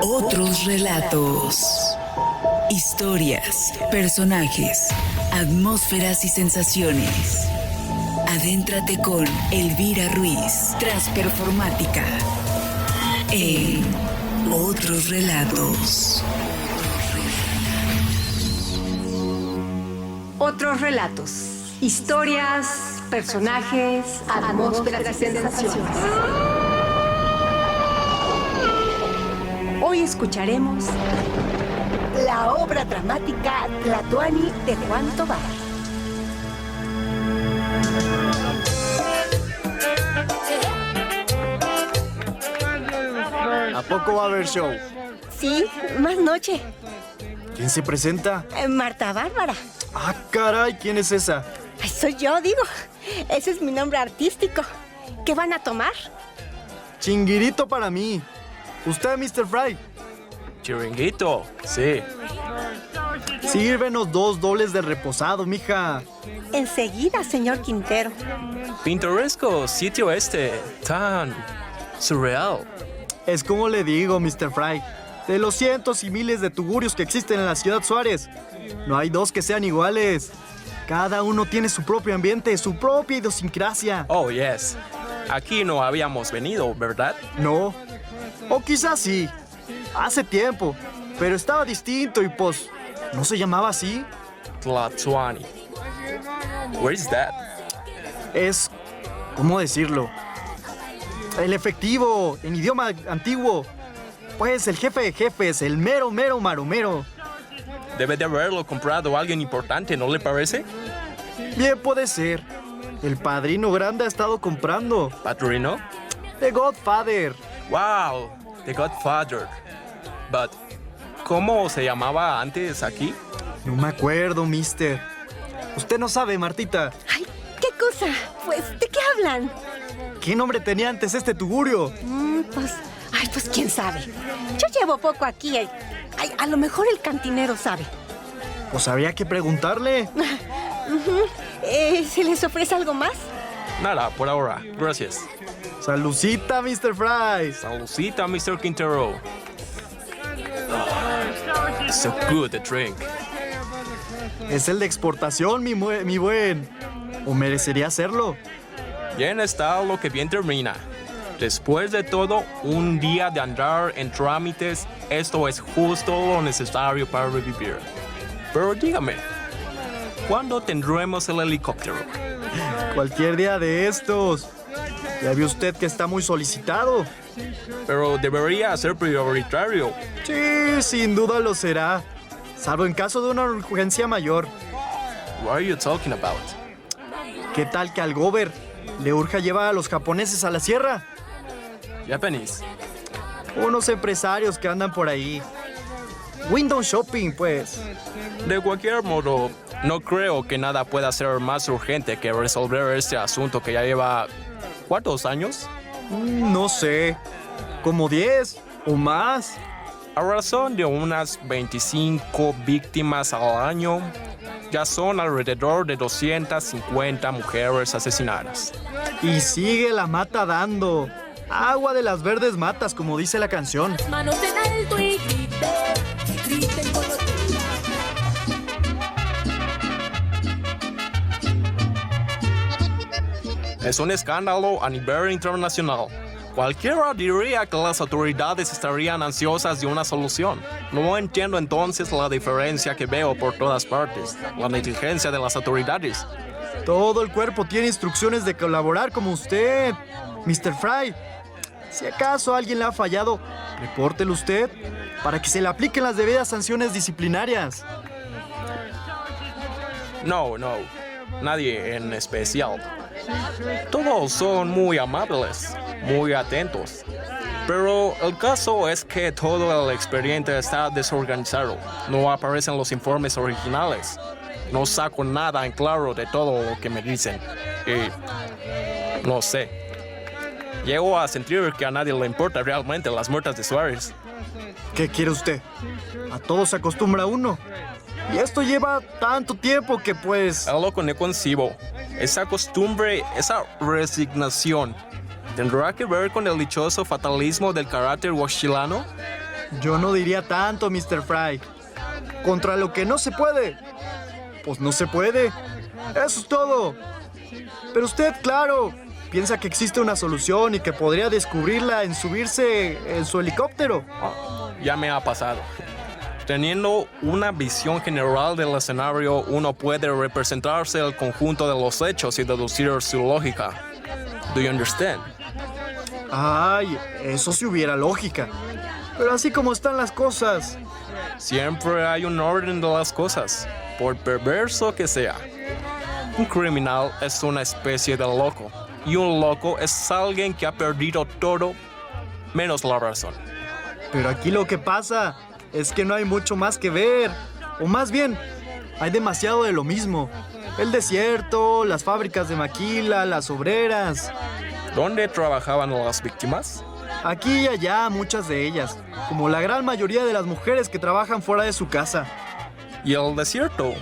Otros relatos. Historias, personajes, atmósferas y sensaciones. Adéntrate con Elvira Ruiz, Transperformática, en Otros Relatos. Otros relatos. Historias, personajes, atmósferas y sensaciones. Hoy escucharemos la obra dramática Tlatoani de Juan Tobar. ¿A poco va a haber show? Sí, más noche. ¿Quién se presenta? Marta Bárbara. Ah, caray, ¿quién es esa? Ay, soy yo, digo. Ese es mi nombre artístico. ¿Qué van a tomar? Chinguirito para mí. ¿Usted, Mr. Fry? Chiringuito, sí. Sírvenos 2 dobles de reposado, mija. Enseguida, señor Quintero. Pintoresco sitio tan surreal. Es como le digo, Mr. Fry. De los cientos y miles de tugurios que existen en la ciudad Suárez, no hay 2 que sean iguales. Cada uno tiene su propio ambiente, su propia idiosincrasia. Oh, yes. Aquí no habíamos venido, ¿verdad? No. O quizás sí. Hace tiempo. Pero estaba distinto y pues... ¿no se llamaba así? Tlatoani. Where is that? Es... ¿cómo decirlo? El efectivo, en idioma antiguo. Pues el jefe de jefes, el mero maromero. Debe de haberlo comprado alguien importante, ¿no le parece? Bien puede ser. El padrino grande ha estado comprando. ¿Padrino? The Godfather. Wow, The Godfather. But, ¿cómo se llamaba antes aquí? No me acuerdo, mister. Usted no sabe, Martita. Ay, ¿qué cosa? Pues, ¿de qué hablan? ¿Qué nombre tenía antes este tugurio? Pues quién sabe. Yo llevo poco aquí. Ay, a lo mejor el cantinero sabe. Pues habría que preguntarle. ¿Se les ofrece algo más? Nada, por ahora. Gracias. Salucita, Mr. Fry. Salucita, Mr. Quintero. So good a drink. Es el de exportación, mi buen. ¿O merecería hacerlo? Bien está lo que bien termina. Después de todo, un día de andar en trámites, esto es justo lo necesario para revivir. Pero dígame, ¿cuándo tendremos el helicóptero? Cualquier día de estos. Ya vio usted que está muy solicitado. Pero debería ser prioritario. Sí, sin duda lo será. Salvo en caso de una urgencia mayor. What are you talking about? ¿Qué tal que al Gober le urja llevar a los japoneses a la sierra? Japanese. Unos empresarios que andan por ahí. Window shopping, pues. De cualquier modo, no creo que nada pueda ser más urgente que resolver este asunto que ya lleva... ¿cuántos años? No sé. ¿Como 10 o más? A razón de unas 25 víctimas al año, ya son alrededor de 250 mujeres asesinadas. Y sigue la mata dando. Agua de las verdes matas, como dice la canción. Manos en alto y griten con los... Es un escándalo a nivel internacional. Cualquiera diría que las autoridades estarían ansiosas de una solución. No entiendo entonces la diferencia que veo por todas partes, la negligencia de las autoridades. Todo el cuerpo tiene instrucciones de colaborar como usted, Mr. Fry. Si acaso alguien le ha fallado, repórtelo usted para que se le apliquen las debidas sanciones disciplinarias. No, nadie en especial. Todos son muy amables, muy atentos. Pero el caso es que todo el expediente está desorganizado. No aparecen los informes originales. No saco nada en claro de todo lo que me dicen. Y no sé. Llego a sentir que a nadie le importa realmente las muertes de Suárez. ¿Qué quiere usted? A todo se acostumbra uno. Y esto lleva tanto tiempo que pues... Es lo que no concibo. Esa costumbre, esa resignación, ¿tendrá que ver con el dichoso fatalismo del carácter huachilano? Yo no diría tanto, Mr. Fry. Contra lo que no se puede, pues no se puede. Eso es todo. Pero usted, claro, piensa que existe una solución y que podría descubrirla en subirse en su helicóptero. Ya me ha pasado. Teniendo una visión general del escenario, uno puede representarse el conjunto de los hechos y deducir su lógica. Do you understand? Ay, eso sí hubiera lógica. Pero así como están las cosas, Siempre hay un orden de las cosas, por perverso que sea. Un criminal es una especie de loco, y un loco es alguien que ha perdido todo menos la razón. pero aquí lo que pasa es que no hay mucho más que ver. O más bien, hay demasiado de lo mismo. El desierto, las fábricas de maquila, las obreras. ¿Dónde trabajaban las víctimas? Aquí y allá, muchas de ellas. Como la gran mayoría de las mujeres que trabajan fuera de su casa. ¿Y el desierto?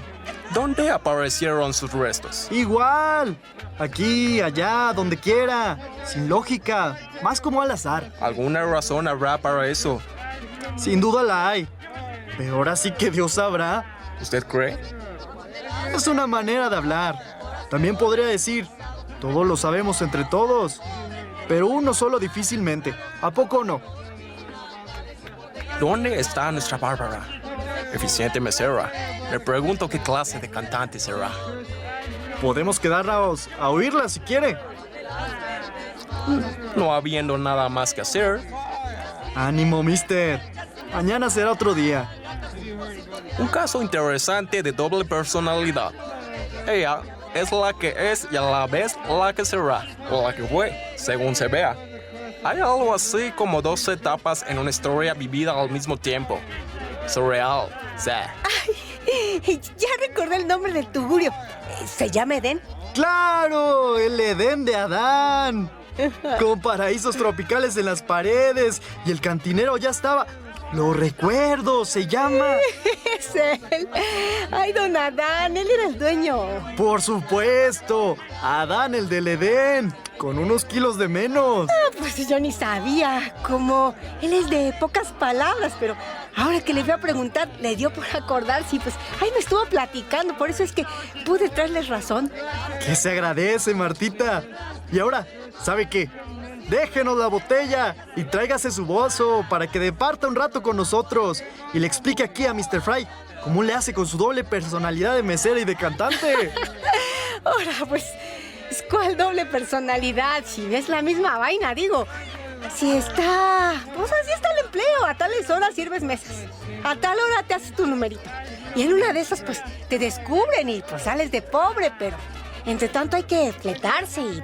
¿Dónde aparecieron sus restos? Igual. Aquí, allá, donde quiera. Sin lógica. Más como al azar. ¿Alguna razón habrá para eso? Sin duda la hay. Pero ahora sí que Dios sabrá. ¿Usted cree? Es una manera de hablar. También podría decir, todos lo sabemos entre todos. Pero uno solo difícilmente. ¿A poco no? ¿Dónde está nuestra Bárbara? Eficiente mesera. Me pregunto qué clase de cantante será. Podemos quedarnos a oírla si quiere. No habiendo nada más que hacer, Ánimo, mister. Mañana será otro día. un caso interesante de doble personalidad. Ella es la que es y a la vez la que será, o la que fue, según se vea. Hay algo así como dos etapas en una historia vivida al mismo tiempo. Surreal, sí. Ya recordé el nombre del tugurio. ¿Se llama Edén? ¡Claro! El Edén de Adán. Con paraísos tropicales en las paredes. Y el cantinero ya estaba. Lo recuerdo, se llama. Es él. Ay, don Adán, él era el dueño. Por supuesto. Adán, el del Edén. Con unos kilos de menos. Pues yo ni sabía. Como él es de pocas palabras, pero ahora que le voy a preguntar, le dio por acordarse y pues ahí me estuvo platicando. Por eso es que pude traerles razón. Que se agradece, Martita. Y ahora, ¿sabe qué? Déjenos la botella y tráigase su bozo para que departa un rato con nosotros y le explique aquí a Mr. Fry cómo le hace con su doble personalidad de mesera y de cantante. Ahora, pues, ¿cuál doble personalidad? Si es la misma vaina, digo. Si está... Pues así está el empleo. A tales horas sirves mesas. A tal hora te haces tu numerito. Y en una de esas, pues, te descubren y pues sales de pobre, pero entre tanto hay que fletarse y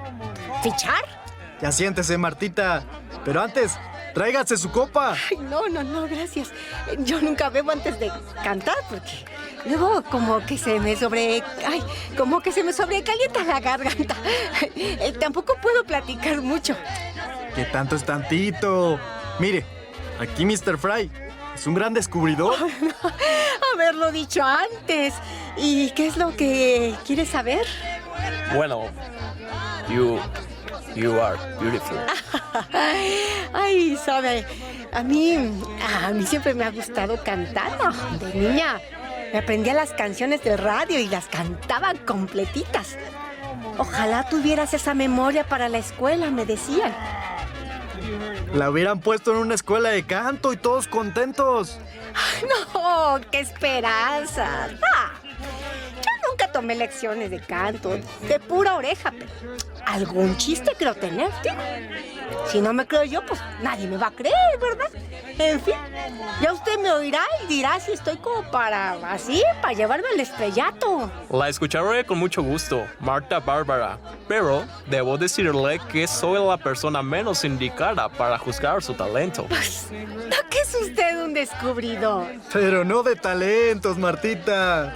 fichar. Ya siéntese, Martita. Pero antes, tráigase su copa. Ay, no, gracias. Yo nunca bebo antes de cantar porque luego como que se me sobrecalienta la garganta. Tampoco puedo platicar mucho. ¿Qué tanto es tantito? Mire, aquí Mr. Fry es un gran descubridor. Haberlo dicho antes. ¿Y qué es lo que quieres saber? Bueno, you are beautiful. Ay, sabe, a mí siempre me ha gustado cantar, ¿no? De niña me aprendía las canciones de radio y las cantaba completitas. Ojalá tuvieras esa memoria para la escuela, me decían. La hubieran puesto en una escuela de canto y todos contentos. Ay, no, qué esperanza. Yo nunca tomé lecciones de canto, de pura oreja, pero algún chiste creo tener, digo. Si no me creo yo, pues nadie me va a creer, ¿verdad? En fin, ya usted me oirá y dirá si estoy como para llevarme al estrellato. La escucharé con mucho gusto, Marta Bárbara, pero debo decirle que soy la persona menos indicada para juzgar su talento. Pues, ¿no que es usted un descubridor? Pero no de talentos, Martita.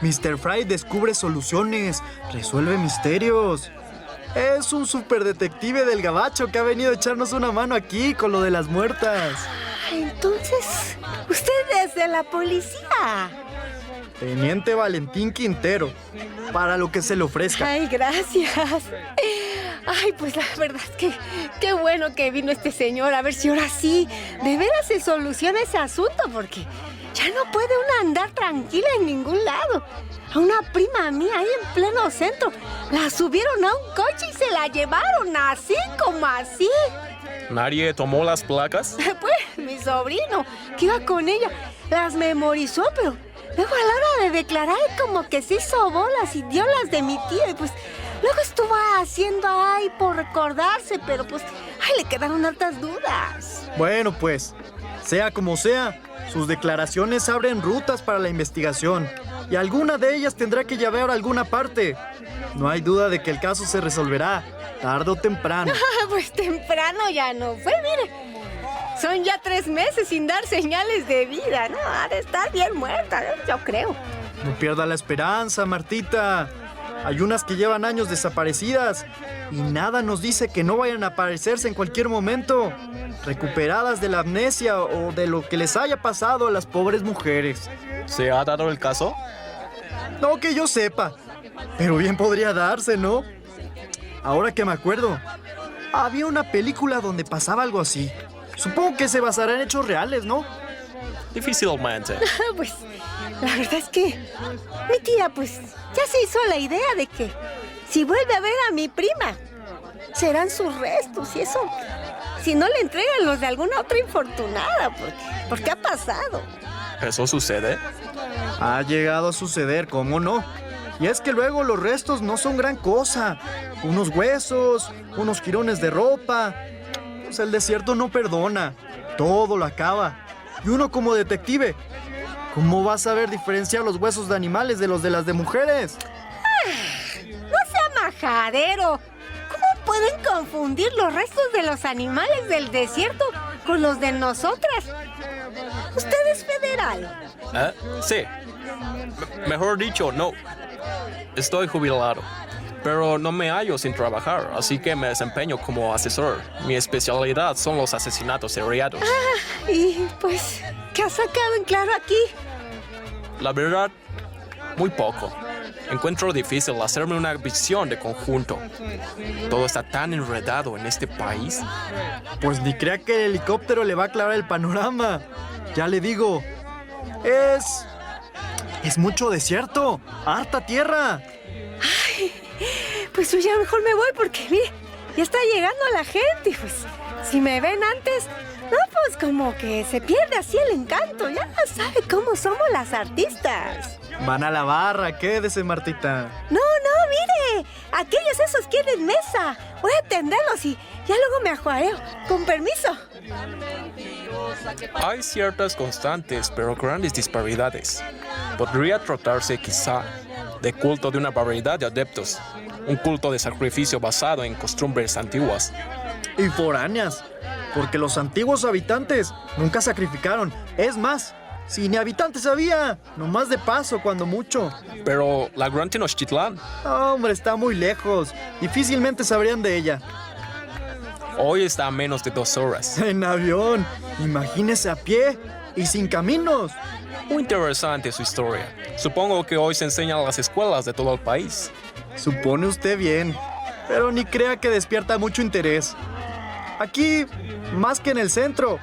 Mr. Fry descubre soluciones, resuelve misterios. Es un superdetective del gabacho que ha venido a echarnos una mano aquí con lo de las muertas. Entonces, usted es de la policía. Teniente Valentín Quintero, para lo que se le ofrezca. Ay, gracias. Ay, pues la verdad es que qué bueno que vino este señor. A ver si ahora sí, de veras se soluciona ese asunto, porque ya no puede una andar tranquila en ningún lado. A una prima mía ahí en pleno centro, la subieron a un coche y se la llevaron así como así. ¿Nadie tomó las placas? Pues mi sobrino, que iba con ella, las memorizó, pero luego a la hora de declarar como que se hizo bolas y dio las de mi tía y pues luego estuvo haciendo ay por recordarse, pero pues ay le quedaron hartas dudas. Bueno, pues, sea como sea, sus declaraciones abren rutas para la investigación y alguna de ellas tendrá que llevar a alguna parte. No hay duda de que el caso se resolverá, tarde o temprano. Pues temprano ya no fue, mire. Son ya 3 meses sin dar señales de vida, ¿no? Ha de estar bien muerta, yo creo. No pierda la esperanza, Martita. Hay unas que llevan años desaparecidas y nada nos dice que no vayan a aparecerse en cualquier momento, recuperadas de la amnesia o de lo que les haya pasado a las pobres mujeres. ¿Se ha dado el caso? No que yo sepa, pero bien podría darse, ¿no? Ahora que me acuerdo, había una película donde pasaba algo así. Supongo que se basará en hechos reales, ¿no? Difícilmente. Pues la verdad es que mi tía pues ya se hizo la idea de que si vuelve a ver a mi prima, serán sus restos y eso, si no le entregan los de alguna otra infortunada, porque ha pasado. ¿Eso sucede? Ha llegado a suceder, ¿cómo no? Y es que luego los restos no son gran cosa. Unos huesos, unos jirones de ropa. Pues el desierto no perdona. Todo lo acaba. Y uno como detective, ¿cómo va a saber diferenciar los huesos de animales de los de las de mujeres? No sea majadero. ¿Cómo pueden confundir los restos de los animales del desierto con los de nosotras? ¿Usted es federal? Sí. Mejor dicho, no. Estoy jubilado, pero no me hallo sin trabajar, así que me desempeño como asesor. Mi especialidad son los asesinatos seriados. Y pues, ¿qué ha sacado en claro aquí? La verdad, muy poco. Encuentro difícil hacerme una visión de conjunto. Todo está tan enredado en este país. Pues ni crea que el helicóptero le va a aclarar el panorama. Ya le digo, es mucho desierto, harta tierra. Pues ya mejor me voy porque, mire, ya está llegando la gente. Pues, si me ven antes, no, pues como que se pierde así el encanto. Ya sabe cómo somos las artistas. Van a la barra, quédese, Martita. No, mire, aquellos esos quieren mesa. Voy a atenderlos y ya luego me ajuareo. Con permiso. Hay ciertas constantes, pero grandes disparidades. Podría tratarse quizá de culto de una variedad de adeptos, un culto de sacrificio basado en costumbres antiguas. Y foráneas, porque los antiguos habitantes nunca sacrificaron. Es más, si ni habitantes había, nomás de paso cuando mucho. Pero la Gran Tenochtitlán, Hombre, está muy lejos. Difícilmente sabrían de ella. hoy está a menos de 2 horas. En avión, imagínese a pie y sin caminos. Muy interesante su historia. Supongo que hoy se enseña en las escuelas de todo el país. Supone usted bien, pero ni crea que despierta mucho interés. Aquí, más que en el centro,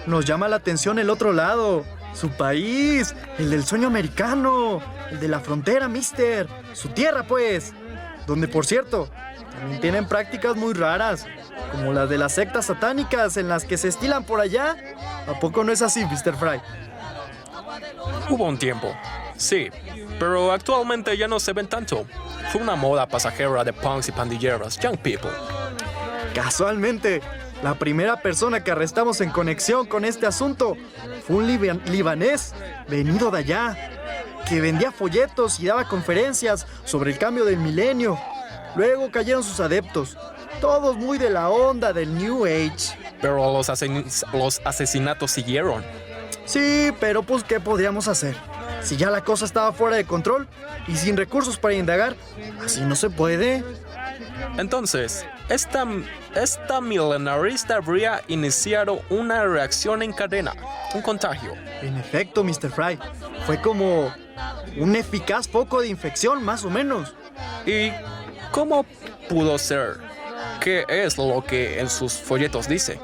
nos llama la atención el otro lado. Su país, el del sueño americano, el de la frontera, mister. Su tierra, pues. Donde, por cierto, también tienen prácticas muy raras, como las de las sectas satánicas en las que se estilan por allá. ¿A poco no es así, Mr. Fry? Hubo un tiempo, sí, pero actualmente ya no se ven tanto. Fue una moda pasajera de punks y pandilleras, young people. Casualmente, la primera persona que arrestamos en conexión con este asunto fue un libanés venido de allá, que vendía folletos y daba conferencias sobre el cambio del milenio. Luego cayeron sus adeptos, todos muy de la onda del New Age. Pero los asesinatos siguieron. Sí, pero pues ¿qué podríamos hacer? Si ya la cosa estaba fuera de control y sin recursos para indagar, así no se puede. Entonces, esta milenarista habría iniciado una reacción en cadena, un contagio. En efecto, Mr. Fry, fue como un eficaz foco de infección, más o menos. ¿Y cómo pudo ser ¿Qué es lo que en sus folletos dice?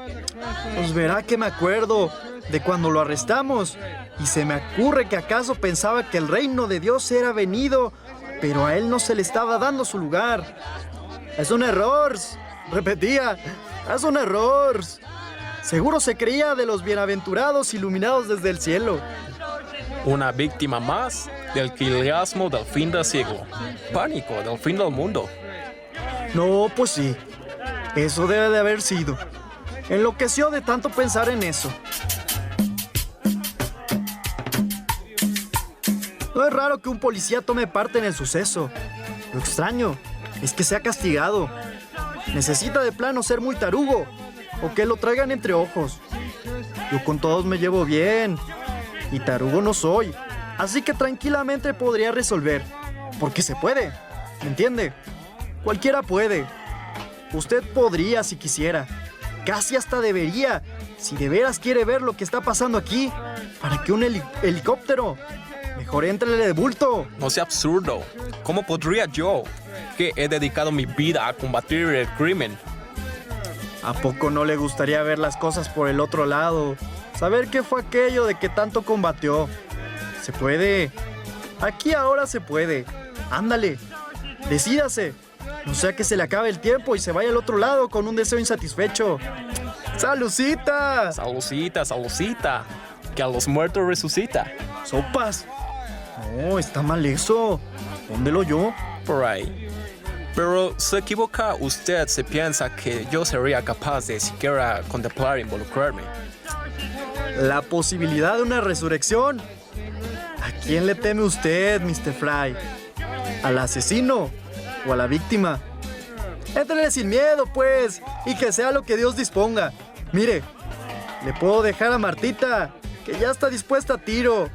Pues verá que me acuerdo de cuando lo arrestamos y se me ocurre que acaso pensaba que el reino de Dios era venido, pero a él no se le estaba dando su lugar. Es un error, repetía, es un error. Seguro se creía de los bienaventurados iluminados desde el cielo. Una víctima más del quileasmo del fin del siglo. Pánico del fin del mundo. No, pues sí, eso debe de haber sido. Enloqueció de tanto pensar en eso. No es raro que un policía tome parte en el suceso. Lo extraño es que sea castigado. Necesita de plano ser muy tarugo o que lo traigan entre ojos. Yo con todos me llevo bien y tarugo no soy. Así que tranquilamente podría resolver. Porque se puede, ¿me entiende? Cualquiera puede. Usted podría si quisiera. Casi hasta debería, si de veras quiere ver lo que está pasando aquí, para que un helicóptero mejor entrele de bulto. No sea absurdo. ¿Cómo podría yo, que he dedicado mi vida a combatir el crimen? ¿A poco no le gustaría ver las cosas por el otro lado? Saber qué fue aquello de que tanto combatió. Se puede. Aquí ahora se puede. Ándale, decídase. No sea que se le acabe el tiempo y se vaya al otro lado con un deseo insatisfecho. ¡Salucita! Salucita, salucita. Que a los muertos resucita. ¡Sopas! No, está mal eso. ¿Dónde lo oyó? Por ahí. Pero se equivoca usted si piensa que yo sería capaz de siquiera contemplar e involucrarme. La posibilidad de una resurrección. ¿A quién le teme usted, Mr. Fry? ¿Al asesino o a la víctima? Éntrele sin miedo, pues, y que sea lo que Dios disponga. Mire, le puedo dejar a Martita, que ya está dispuesta a tiro.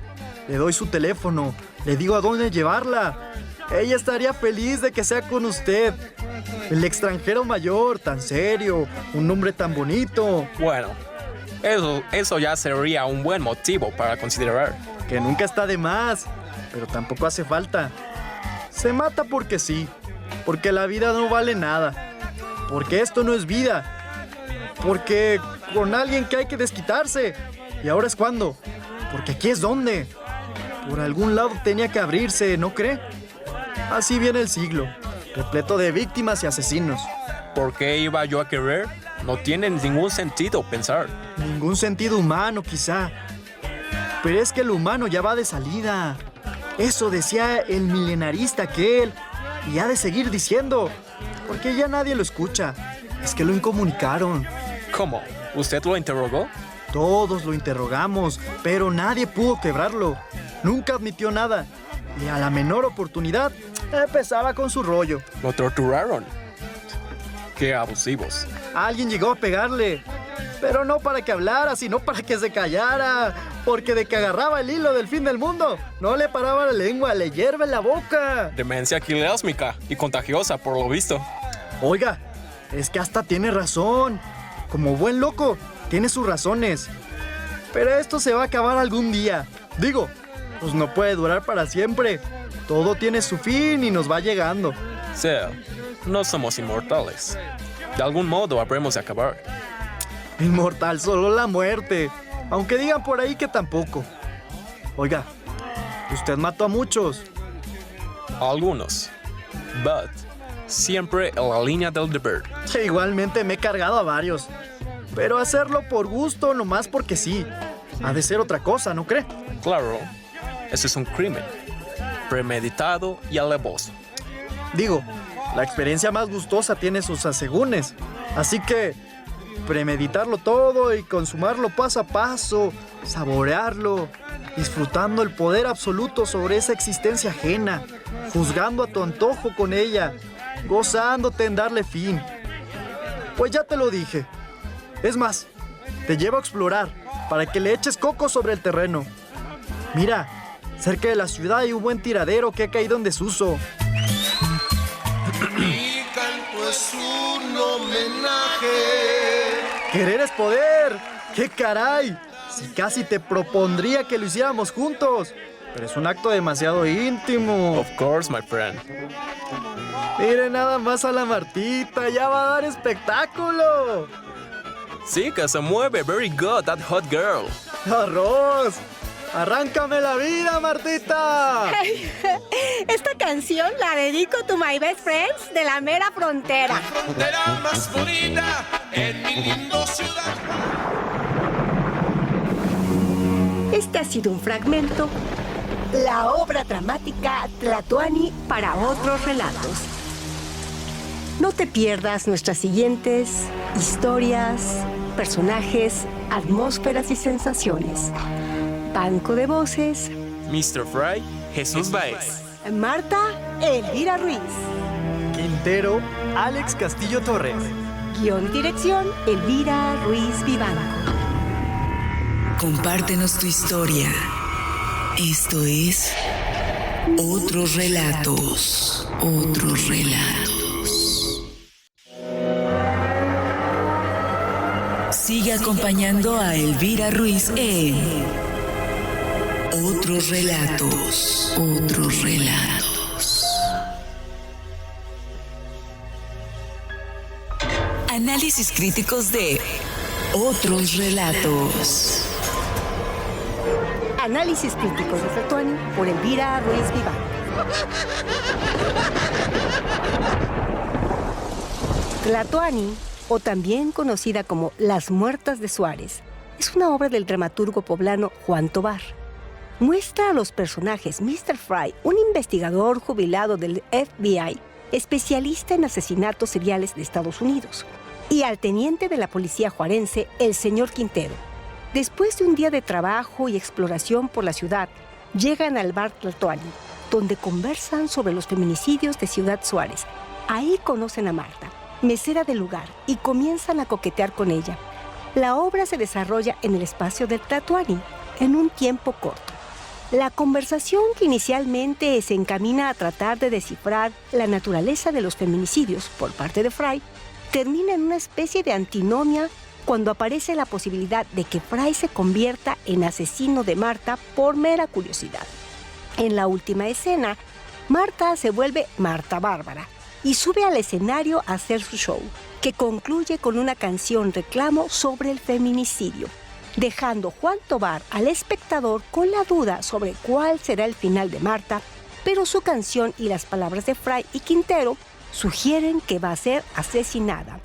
Le doy su teléfono, le digo a dónde llevarla. Ella estaría feliz de que sea con usted. El extranjero mayor, tan serio, un hombre tan bonito. Bueno, eso ya sería un buen motivo para considerar. Que nunca está de más, pero tampoco hace falta. Se mata porque sí, porque la vida no vale nada, porque esto no es vida, porque con alguien que hay que desquitarse. ¿Y ahora es cuándo? Porque aquí es donde. Por algún lado tenía que abrirse, ¿no cree? Así viene el siglo, repleto de víctimas y asesinos. ¿Por qué iba yo a querer? No tiene ningún sentido pensar. Ningún sentido humano, quizá. Pero es que lo humano ya va de salida. Eso decía el milenarista aquel. Y ha de seguir diciendo. Porque ya nadie lo escucha. Es que lo incomunicaron. ¿Cómo? ¿Usted lo interrogó? Todos lo interrogamos, pero nadie pudo quebrarlo. Nunca admitió nada. Y a la menor oportunidad, empezaba con su rollo. Lo torturaron. Qué abusivos. Alguien llegó a pegarle. Pero no para que hablara, sino para que se callara. Porque de que agarraba el hilo del fin del mundo, no le paraba la lengua, le hierve la boca. Demencia quileásmica y contagiosa, por lo visto. Oiga, es que hasta tiene razón. Como buen loco, tiene sus razones. Pero esto se va a acabar algún día. Digo, pues no puede durar para siempre. Todo tiene su fin y nos va llegando. Sí, no somos inmortales. De algún modo habremos de acabar. Inmortal solo la muerte. Aunque digan por ahí que tampoco. Oiga, usted mató a muchos. Algunos. But siempre en la línea del deber. Igualmente me he cargado a varios. Pero hacerlo por gusto, nomás porque sí. Ha de ser otra cosa, ¿no cree? Claro, eso es un crimen. Premeditado y alevoso. Digo, la experiencia más gustosa tiene sus asegúnes. Así que premeditarlo todo y consumarlo paso a paso, saborearlo, disfrutando el poder absoluto sobre esa existencia ajena, juzgando a tu antojo con ella, gozándote en darle fin. Pues ya te lo dije. Es más, te llevo a explorar para que le eches coco sobre el terreno. Mira, cerca de la ciudad hay un buen tiradero que ha caído en desuso. Mi canto es un homenaje. ¡Querer es poder! ¡Qué caray! Si casi te propondría que lo hiciéramos juntos. Pero es un acto demasiado íntimo. Of course, my friend. Miren nada más a la Martita, ya va a dar espectáculo. Sí, que se mueve. Very good, that hot girl. ¡Arroz! ¡Arráncame la vida, Martita! Esta canción la dedico to my best friends de la mera frontera. Frontera más bonita en mi lindo ciudad. Este ha sido un fragmento, la obra dramática Tlatoani para otros relatos. No te pierdas nuestras siguientes historias, personajes, atmósferas y sensaciones. Banco de voces, Mr. Fry, Jesús Baez. Marta Elvira Ruiz. Quintero, Alex Castillo Torres. Guión y dirección, Elvira Ruiz Vivanco. Compártenos tu historia. Esto es Otros Relatos. Otros Relatos. Sigue acompañando a Elvira Ruiz en Otros Relatos. Otros Relatos. Análisis críticos de Otros Relatos. Análisis críticos de Tlatoani por Elvira Ruiz Vivanco. Tlatoani, o también conocida como Las Muertas de Suárez, es una obra del dramaturgo poblano Juan Tovar. Muestra a los personajes Mr. Fry, un investigador jubilado del FBI, especialista en asesinatos seriales de Estados Unidos, y al teniente de la policía juarense, el señor Quintero. Después de un día de trabajo y exploración por la ciudad, llegan al bar Tlatoani, donde conversan sobre los feminicidios de Ciudad Suárez. Ahí conocen a Marta, mesera del lugar, y comienzan a coquetear con ella. La obra se desarrolla en el espacio del Tlatoani, en un tiempo corto. La conversación, que inicialmente se encamina a tratar de descifrar la naturaleza de los feminicidios por parte de Fry, termina en una especie de antinomia cuando aparece la posibilidad de que Fry se convierta en asesino de Marta por mera curiosidad. En la última escena, Marta se vuelve Marta Bárbara y sube al escenario a hacer su show, que concluye con una canción reclamo sobre el feminicidio, dejando Juan Tovar al espectador con la duda sobre cuál será el final de Marta, pero su canción y las palabras de Fry y Quintero sugieren que va a ser asesinada.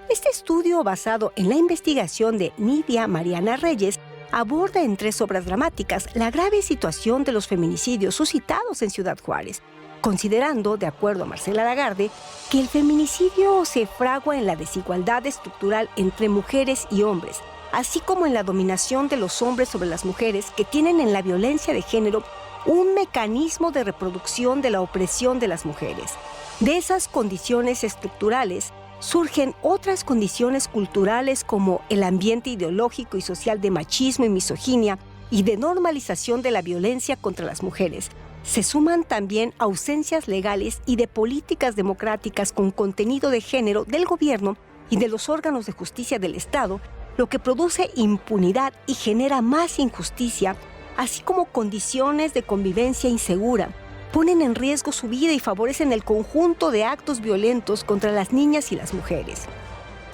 Este estudio, basado en la investigación de Nidia Mariana Reyes, aborda en 3 obras dramáticas la grave situación de los feminicidios suscitados en Ciudad Juárez, considerando, de acuerdo a Marcela Lagarde, que el feminicidio se fragua en la desigualdad estructural entre mujeres y hombres, así como en la dominación de los hombres sobre las mujeres, que tienen en la violencia de género un mecanismo de reproducción de la opresión de las mujeres. De esas condiciones estructurales surgen otras condiciones culturales como el ambiente ideológico y social de machismo y misoginia y de normalización de la violencia contra las mujeres. Se suman también ausencias legales y de políticas democráticas con contenido de género del gobierno y de los órganos de justicia del Estado, lo que produce impunidad y genera más injusticia, así como condiciones de convivencia insegura. Ponen en riesgo su vida y favorecen el conjunto de actos violentos contra las niñas y las mujeres.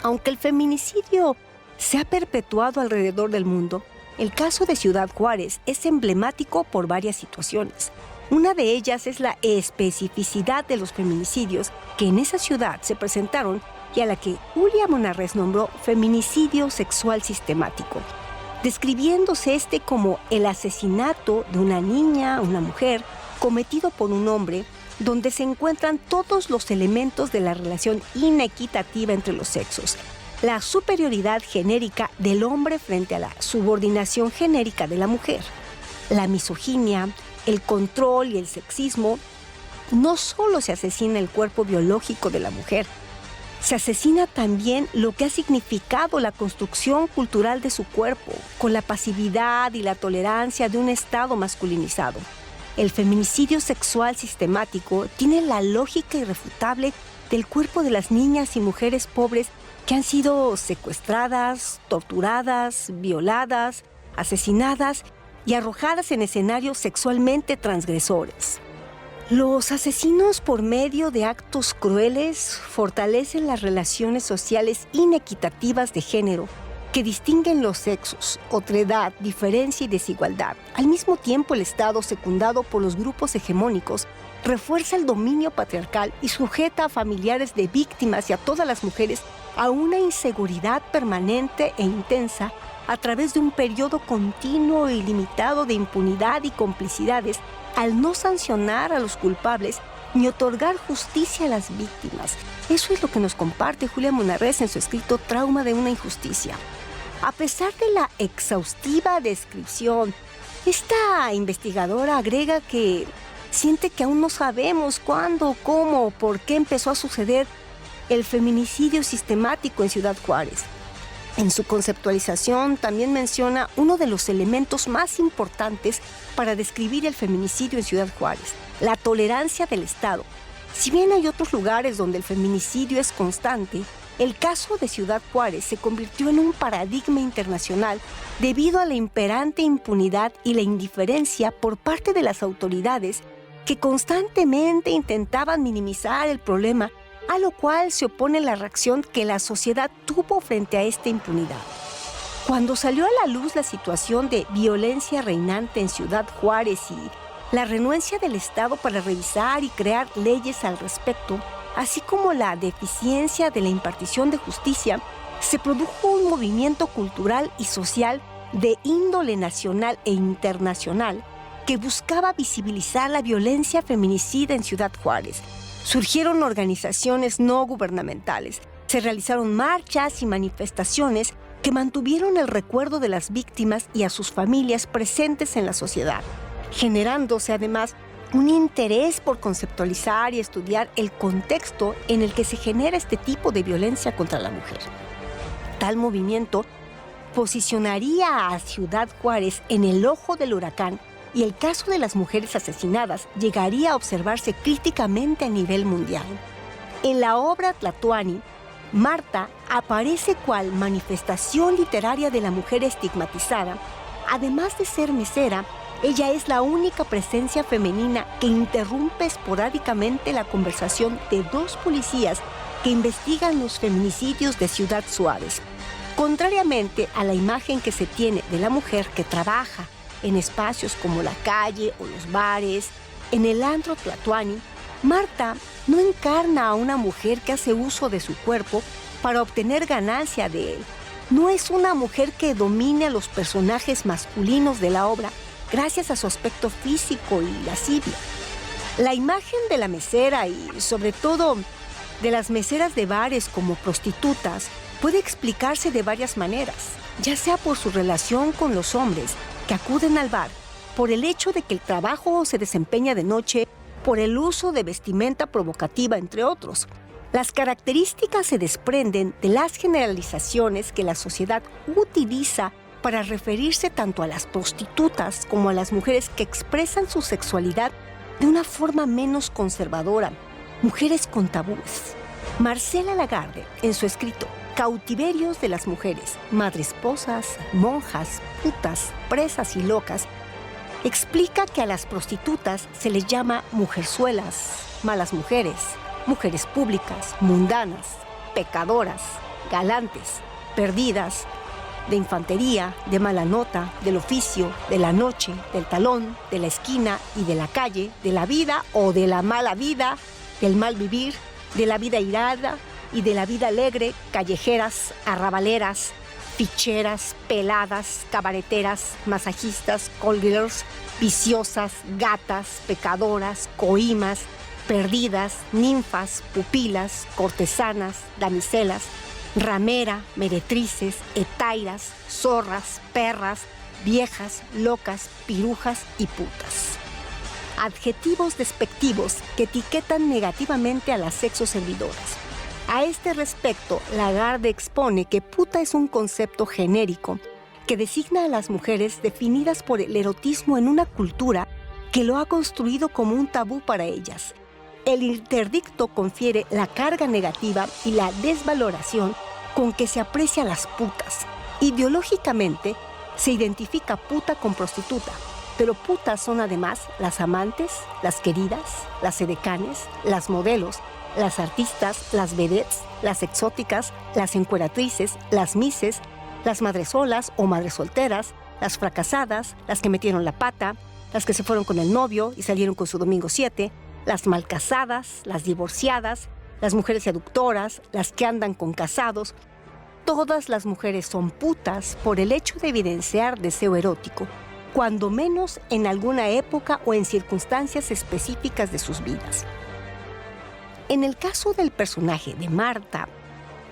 Aunque el feminicidio se ha perpetuado alrededor del mundo, el caso de Ciudad Juárez es emblemático por varias situaciones. Una de ellas es la especificidad de los feminicidios que en esa ciudad se presentaron y a la que Julia Monarrez nombró feminicidio sexual sistemático, describiéndose este como el asesinato de una niña, una mujer, cometido por un hombre, donde se encuentran todos los elementos de la relación inequitativa entre los sexos, la superioridad genérica del hombre frente a la subordinación genérica de la mujer, la misoginia, el control y el sexismo. No solo se asesina el cuerpo biológico de la mujer, se asesina también lo que ha significado la construcción cultural de su cuerpo, con la pasividad y la tolerancia de un Estado masculinizado. El feminicidio sexual sistemático tiene la lógica irrefutable del cuerpo de las niñas y mujeres pobres que han sido secuestradas, torturadas, violadas, asesinadas y arrojadas en escenarios sexualmente transgresores. Los asesinos, por medio de actos crueles, fortalecen las relaciones sociales inequitativas de género que distinguen los sexos, otredad, diferencia y desigualdad. Al mismo tiempo, el Estado, secundado por los grupos hegemónicos, refuerza el dominio patriarcal y sujeta a familiares de víctimas y a todas las mujeres a una inseguridad permanente e intensa a través de un periodo continuo e ilimitado de impunidad y complicidades, al no sancionar a los culpables ni otorgar justicia a las víctimas. Eso es lo que nos comparte Julia Munarriz en su escrito Trauma de una injusticia. A pesar de la exhaustiva descripción, esta investigadora agrega que siente que aún no sabemos cuándo, cómo o por qué empezó a suceder el feminicidio sistemático en Ciudad Juárez. En su conceptualización también menciona uno de los elementos más importantes para describir el feminicidio en Ciudad Juárez: la tolerancia del Estado. Si bien hay otros lugares donde el feminicidio es constante, el caso de Ciudad Juárez se convirtió en un paradigma internacional debido a la imperante impunidad y la indiferencia por parte de las autoridades que constantemente intentaban minimizar el problema, a lo cual se opone la reacción que la sociedad tuvo frente a esta impunidad. Cuando salió a la luz la situación de violencia reinante en Ciudad Juárez y la renuencia del Estado para revisar y crear leyes al respecto, así como la deficiencia de la impartición de justicia, se produjo un movimiento cultural y social de índole nacional e internacional que buscaba visibilizar la violencia feminicida en Ciudad Juárez. Surgieron organizaciones no gubernamentales, se realizaron marchas y manifestaciones que mantuvieron el recuerdo de las víctimas y a sus familias presentes en la sociedad, generándose además un interés por conceptualizar y estudiar el contexto en el que se genera este tipo de violencia contra la mujer. Tal movimiento posicionaría a Ciudad Juárez en el ojo del huracán y el caso de las mujeres asesinadas llegaría a observarse críticamente a nivel mundial. En la obra Tlatoani, Marta aparece cual manifestación literaria de la mujer estigmatizada. Además de ser mesera, ella es la única presencia femenina que interrumpe esporádicamente la conversación de dos policías que investigan los feminicidios de Ciudad Juárez. Contrariamente a la imagen que se tiene de la mujer que trabaja en espacios como la calle o los bares, en el antro Tlatoani, Marta no encarna a una mujer que hace uso de su cuerpo para obtener ganancia de él. No es una mujer que domine a los personajes masculinos de la obra gracias a su aspecto físico y lascivio. La imagen de la mesera y, sobre todo, de las meseras de bares como prostitutas puede explicarse de varias maneras, ya sea por su relación con los hombres que acuden al bar, por el hecho de que el trabajo se desempeña de noche, por el uso de vestimenta provocativa, entre otros. Las características se desprenden de las generalizaciones que la sociedad utiliza para referirse tanto a las prostitutas como a las mujeres que expresan su sexualidad de una forma menos conservadora, mujeres con tabúes. Marcela Lagarde, en su escrito Cautiverios de las mujeres, madresposas, monjas, putas, presas y locas, explica que a las prostitutas se les llama mujerzuelas, malas mujeres, mujeres públicas, mundanas, pecadoras, galantes, perdidas, de infantería, de mala nota, del oficio, de la noche, del talón, de la esquina y de la calle, de la vida o de la mala vida, del mal vivir, de la vida irada y de la vida alegre, callejeras, arrabaleras, ficheras, peladas, cabareteras, masajistas, call girls, viciosas, gatas, pecadoras, coimas, perdidas, ninfas, pupilas, cortesanas, damiselas, ramera, meretrices, etairas, zorras, perras, viejas, locas, pirujas y putas. Adjetivos despectivos que etiquetan negativamente a las sexoservidoras. A este respecto, Lagarde expone que puta es un concepto genérico que designa a las mujeres definidas por el erotismo en una cultura que lo ha construido como un tabú para ellas. El interdicto confiere la carga negativa y la desvaloración con que se aprecia a las putas. Ideológicamente, se identifica puta con prostituta. Pero putas son además las amantes, las queridas, las edecanes, las modelos, las artistas, las vedettes, las exóticas, las encueratrices, las mises, las madresolas o madres solteras, las fracasadas, las que metieron la pata, las que se fueron con el novio y salieron con su domingo 7, las malcasadas, las divorciadas, las mujeres seductoras, las que andan con casados. Todas las mujeres son putas por el hecho de evidenciar deseo erótico, cuando menos en alguna época o en circunstancias específicas de sus vidas. En el caso del personaje de Marta,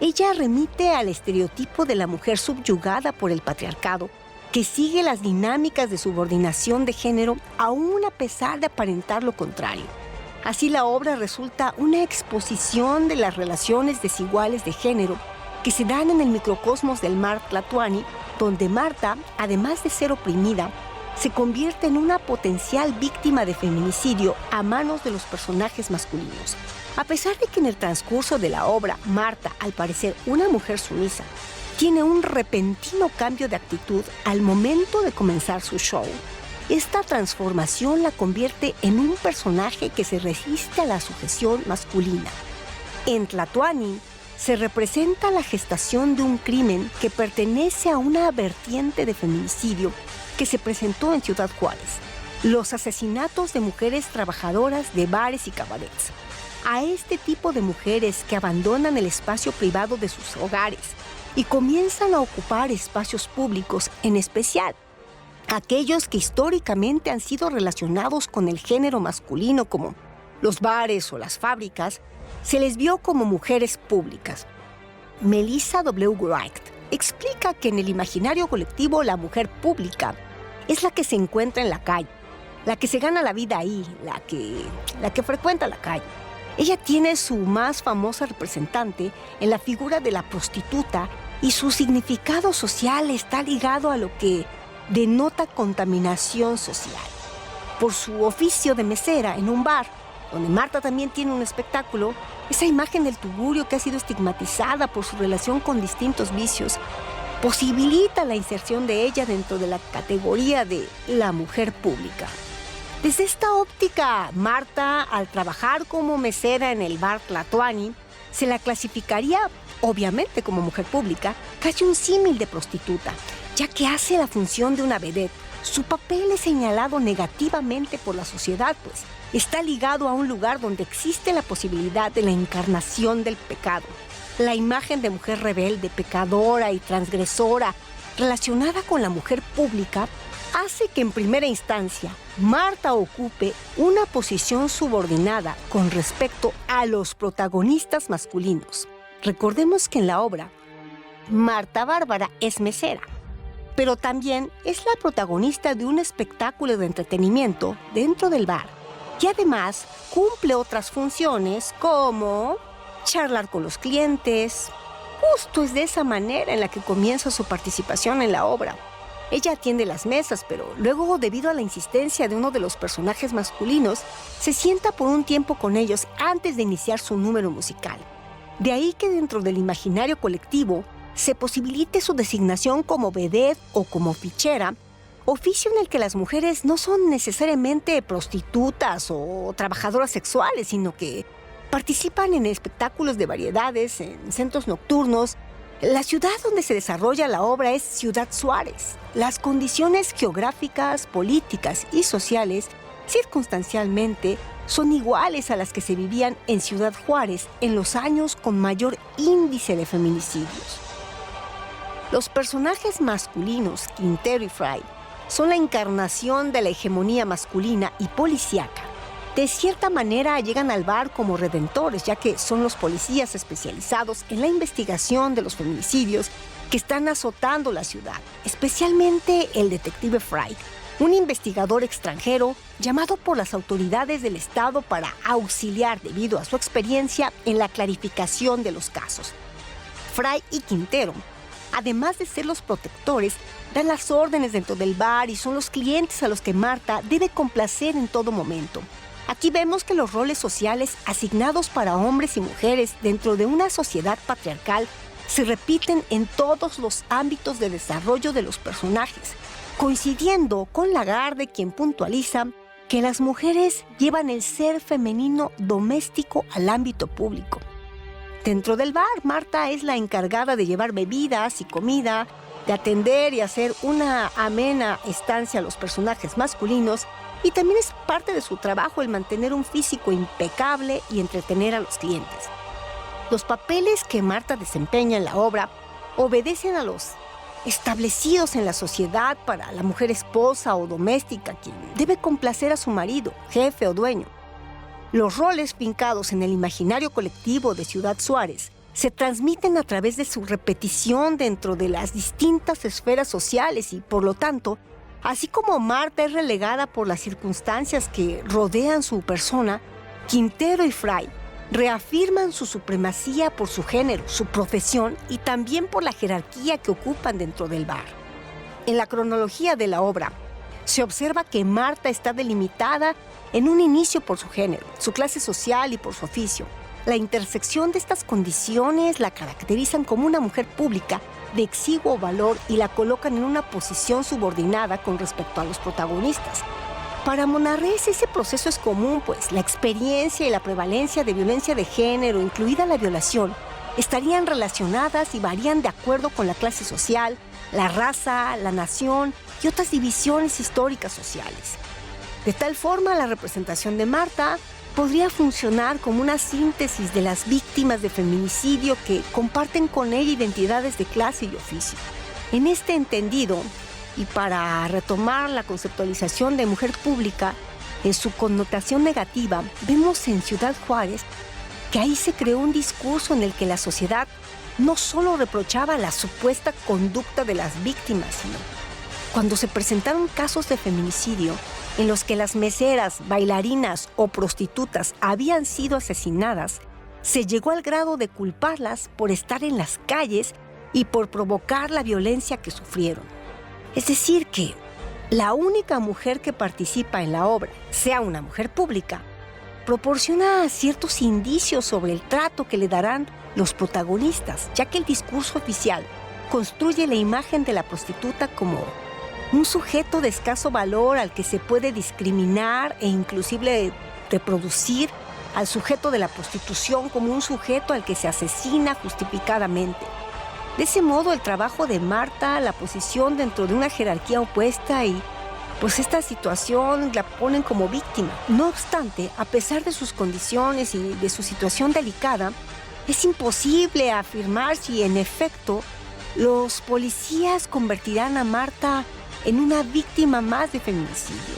ella remite al estereotipo de la mujer subyugada por el patriarcado, que sigue las dinámicas de subordinación de género aún a pesar de aparentar lo contrario. Así la obra resulta una exposición de las relaciones desiguales de género que se dan en el microcosmos del mar Tlatoani, donde Marta, además de ser oprimida, se convierte en una potencial víctima de feminicidio a manos de los personajes masculinos. A pesar de que en el transcurso de la obra, Marta, al parecer una mujer sumisa, tiene un repentino cambio de actitud al momento de comenzar su show, esta transformación la convierte en un personaje que se resiste a la sujeción masculina. En Tlatoani se representa la gestación de un crimen que pertenece a una vertiente de feminicidio que se presentó en Ciudad Juárez: los asesinatos de mujeres trabajadoras de bares y cabarets. A este tipo de mujeres que abandonan el espacio privado de sus hogares y comienzan a ocupar espacios públicos, en especial aquellos que históricamente han sido relacionados con el género masculino, como los bares o las fábricas, se les vio como mujeres públicas. Melissa W. Wright explica que en el imaginario colectivo la mujer pública es la que se encuentra en la calle, la que se gana la vida ahí, la que frecuenta la calle. Ella tiene su más famosa representante en la figura de la prostituta, y su significado social está ligado a lo que denota contaminación social. Por su oficio de mesera en un bar, donde Marta también tiene un espectáculo, esa imagen del tugurio que ha sido estigmatizada por su relación con distintos vicios posibilita la inserción de ella dentro de la categoría de la mujer pública. Desde esta óptica, Marta, al trabajar como mesera en el bar Tlatoani, se la clasificaría, obviamente como mujer pública, casi un símil de prostituta, ya que hace la función de una vedette. Su papel es señalado negativamente por la sociedad, pues está ligado a un lugar donde existe la posibilidad de la encarnación del pecado. La imagen de mujer rebelde, pecadora y transgresora relacionada con la mujer pública hace que en primera instancia Marta ocupe una posición subordinada con respecto a los protagonistas masculinos. Recordemos que en la obra, Marta Bárbara es mesera, pero también es la protagonista de un espectáculo de entretenimiento dentro del bar, y además cumple otras funciones como charlar con los clientes. Justo es de esa manera en la que comienza su participación en la obra. Ella atiende las mesas, pero luego, debido a la insistencia de uno de los personajes masculinos, se sienta por un tiempo con ellos antes de iniciar su número musical. De ahí que dentro del imaginario colectivo se posibilite su designación como vedette o como fichera, oficio en el que las mujeres no son necesariamente prostitutas o trabajadoras sexuales, sino que participan en espectáculos de variedades, en centros nocturnos. La ciudad donde se desarrolla la obra es Ciudad Juárez. Las condiciones geográficas, políticas y sociales, circunstancialmente, son iguales a las que se vivían en Ciudad Juárez en los años con mayor índice de feminicidios. Los personajes masculinos, Quintero y Fry, son la encarnación de la hegemonía masculina y policíaca. De cierta manera llegan al bar como redentores, ya que son los policías especializados en la investigación de los feminicidios que están azotando la ciudad, especialmente el detective Fry, un investigador extranjero llamado por las autoridades del estado para auxiliar debido a su experiencia en la clarificación de los casos. Fry y Quintero, además de ser los protectores, dan las órdenes dentro del bar y son los clientes a los que Marta debe complacer en todo momento. Aquí vemos que los roles sociales asignados para hombres y mujeres dentro de una sociedad patriarcal se repiten en todos los ámbitos de desarrollo de los personajes. coincidiendo con Lagarde, quien puntualiza que las mujeres llevan el ser femenino doméstico al ámbito público. Dentro del bar, Marta es la encargada de llevar bebidas y comida, de atender y hacer una amena estancia a los personajes masculinos, y también es parte de su trabajo el mantener un físico impecable y entretener a los clientes. Los papeles que Marta desempeña en la obra obedecen a los establecidos en la sociedad para la mujer esposa o doméstica, quien debe complacer a su marido, jefe o dueño. Los roles fincados en el imaginario colectivo de Ciudad Juárez se transmiten a través de su repetición dentro de las distintas esferas sociales y, por lo tanto, así como Marta es relegada por las circunstancias que rodean su persona, Quintero y Fray reafirman su supremacía por su género, su profesión y también por la jerarquía que ocupan dentro del bar. En la cronología de la obra, se observa que Marta está delimitada en un inicio por su género, su clase social y por su oficio. La intersección de estas condiciones la caracterizan como una mujer pública de exiguo valor y la colocan en una posición subordinada con respecto a los protagonistas. Para Monarrés ese proceso es común, pues la experiencia y la prevalencia de violencia de género, incluida la violación, estarían relacionadas y varían de acuerdo con la clase social, la raza, la nación y otras divisiones históricas sociales. De tal forma, la representación de Marta podría funcionar como una síntesis de las víctimas de feminicidio que comparten con ella identidades de clase y oficio. En este entendido, y para retomar la conceptualización de mujer pública en su connotación negativa, vemos en Ciudad Juárez que ahí se creó un discurso en el que la sociedad no solo reprochaba la supuesta conducta de las víctimas, sino cuando se presentaron casos de feminicidio en los que las meseras, bailarinas o prostitutas habían sido asesinadas, se llegó al grado de culparlas por estar en las calles y por provocar la violencia que sufrieron. Es decir que la única mujer que participa en la obra, sea una mujer pública, proporciona ciertos indicios sobre el trato que le darán los protagonistas, ya que el discurso oficial construye la imagen de la prostituta como un sujeto de escaso valor al que se puede discriminar e inclusive reproducir al sujeto de la prostitución como un sujeto al que se asesina justificadamente. De ese modo, el trabajo de Marta, la posición dentro de una jerarquía opuesta y pues esta situación la ponen como víctima. No obstante, a pesar de sus condiciones y de su situación delicada, es imposible afirmar si en efecto los policías convertirán a Marta en una víctima más de feminicidio.